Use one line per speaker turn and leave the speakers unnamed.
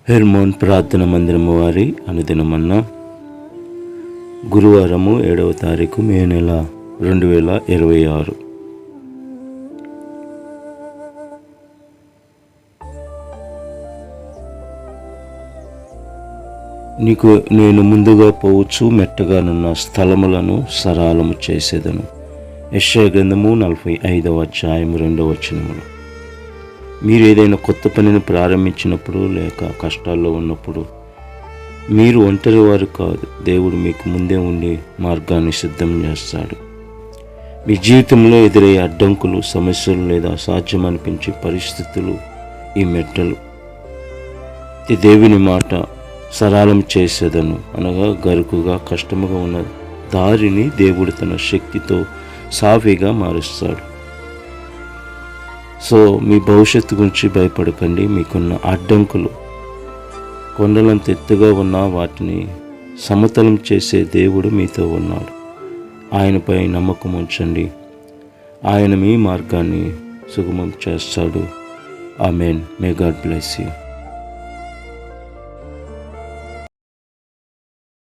Hermon ప్రార్థన మందిరము వారి అనుదినమన్న గురువారము 7వ తారీఖు మే నెల 2026. నీకు నేను ముందుగా పోవచ్చు మెట్టగానున్న స్థలములను సరాలము చేసేదను. యెషయా గ్రంథము 45వ అధ్యాయము 2వ వచనములు. మీరు ఏదైనా కొత్త పనిని ప్రారంభించినప్పుడు లేక కష్టాల్లో ఉన్నప్పుడు మీరు ఒంటరి వారు కాదు. దేవుడు మీకు ముందే ఉండి మార్గాన్ని సిద్ధం చేస్తాడు. మీ జీవితంలో ఎదురయ్యే అడ్డంకులు, సమస్యలు లేదా అసాధ్యం అనిపించే పరిస్థితులు ఈ మెట్టలు. ఈ దేవుని మాట సరళం చేసేదను అనగా గరుకుగా కష్టముగా ఉన్న దారిని దేవుడు తన శక్తితో సాఫీగా మారుస్తాడు. సో మీ భవిష్యత్తు గురించి భయపడకండి. మీకున్న అడ్డంకులు కొండలంత ఎత్తుగా ఉన్న వాటిని సమతలం చేసే దేవుడు మీతో ఉన్నాడు. ఆయనపై నమ్మకం ఉంచండి. ఆయన మీ మార్గాన్ని సుగమం చేస్తాడు. Amen. May God bless you.